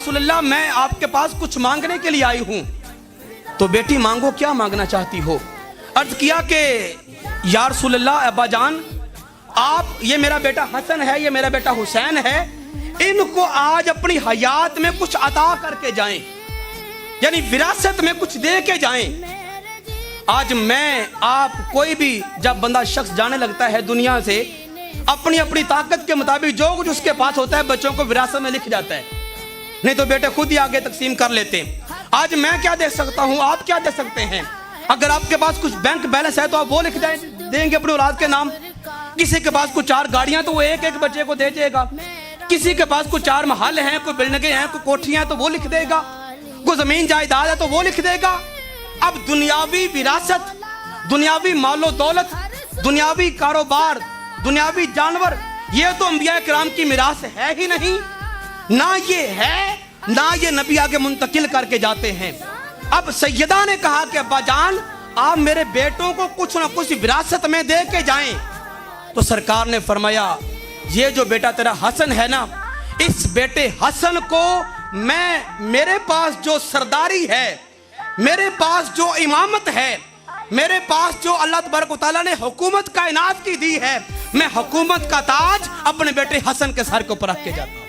रसूलल्लाह मैं आपके पास कुछ मांगने के लिए आई हूं। तो बेटी मांगो, क्या मांगना चाहती हो? अर्ज किया कि या रसूलल्लाह अब्बा जान, आप, ये मेरा बेटा हसन है, ये मेरा बेटा हुसैन है, इनको आज अपनी हयात में कुछ अता करके जाएं, यानी विरासत में कुछ दे के जाएं। आज मैं आप कोई भी, जब बंदा शख्स जाने लगता है दुनिया से, अपनी अपनी ताकत के मुताबिक जो कुछ उसके पास होता है बच्चों को विरासत में लिख जाता है, नहीं तो बेटे खुद ही आगे तकसीम कर लेते हैं। आज मैं क्या दे सकता हूं, आप क्या दे सकते हैं? अगर आपके पास कुछ बैंक बैलेंस है तो आप वो लिख देंगे अपने औलाद के नाम। किसी के पास कुछ 4 गाड़ियां तो वो एक एक बच्चे को दे देगा। किसी के पास कुछ 4 महल हैं, कोई बिल्डिंगें हैं, कोई कोठियां, तो वो लिख देगा। कोई जमीन जायदाद है तो वो लिख देगा। अब दुनियावी विरासत, दुनियावी मालो दौलत, दुनियावी कारोबार, दुनियावी जानवर, ये तो अंबिया किराम की मिरास है ही नहीं। ना ये है, ना ये नबी आगे मुंतकिल करके जाते हैं। अब सैयदा ने कहा कि अब्बा जान, आप मेरे बेटों को कुछ ना कुछ विरासत में दे के जाएं। तो सरकार ने फरमाया, ये जो बेटा तेरा हसन है ना, इस बेटे हसन को मैं, मेरे पास जो सरदारी है, मेरे पास जो इमामत है, मेरे पास जो अल्लाह तबारक व तआला ने हुकूमत कायनात की दी है, मैं हुकूमत का ताज अपने बेटे हसन के सर के ऊपर रख के जाता हूं।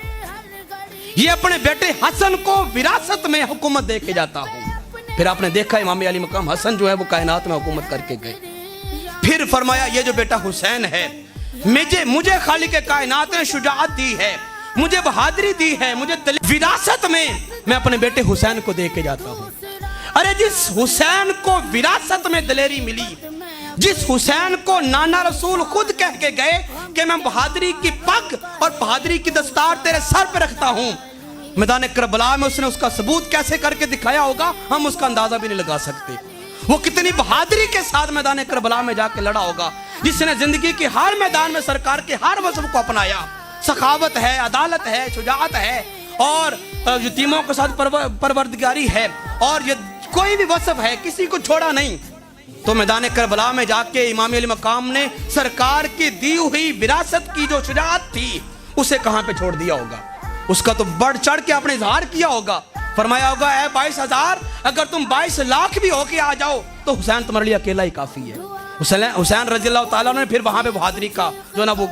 ये अपने बेटे हसन को विरासत में हुकूमत दे के जाता हूं। फिर आपने देखा इमाम अली मकाम हसन जो है वो कायनात में हुकूमत करके गए। फिर फरमाया, ये जो बेटा हुसैन है, मुझे खालिक कायनात ने शुजाअत दी है, मुझे बहादुरी दी है, मुझे विरासत में मैं अपने बेटे हुसैन को दे के जाता हूं। अरे जिस हुसैन को विरासत में दलेरी मिली, जिस हुसैन को नाना रसूल खुद कह के गए कि मैं बहादुरी की पग और बहादुरी की दस्तार तेरे सर पे रखता हूं, मैदान करबला में उसने उसका सबूत कैसे करके दिखाया होगा, हम उसका अंदाजा भी नहीं लगा सकते। वो कितनी बहादुरी के साथ मैदान करबला में जाके लड़ा होगा, जिसने जिंदगी के हर मैदान में सरकार के हर वज़्फ़ को अपनाया। सखावत है, अदालत है, शुजाअत है, और यतीमों के साथ परवरदिगारी है, और ये कोई भी वसफ है, किसी को छोड़ा नहीं। तो मैदान करबला में जाके इमाम अली मकाम ने सरकार की दी हुई विरासत की जो शुजाअत थी, उसे कहां पे छोड़ दिया होगा? उसका तो बढ़ चढ़ के आपने इजहार किया होगा। फरमाया होगा, ऐ 22,000, अगर तुम 22 लाख भी होके आ जाओ तो हुसैन तुम्हारे लिए अकेला ही काफी है। हुसैन रज़ियल्लाहु ताला ने फिर वहां पे बहादुरी का जो ना वो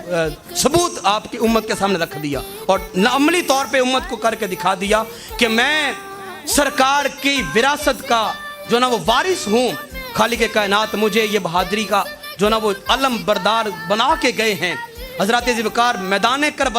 सबूत आपकी उम्मत के सामने रख दिया, और अमली तौर पे उम्मत को करके दिखा दिया कि मैं सरकार की विरासत का जो ना वो वारिस हूँ। खालिक कायनात मुझे ये बहादुरी का जो ना वो अलम बरदार बना के गए हैं। हज़रत ज़ुल्फ़िकार मैदान करबला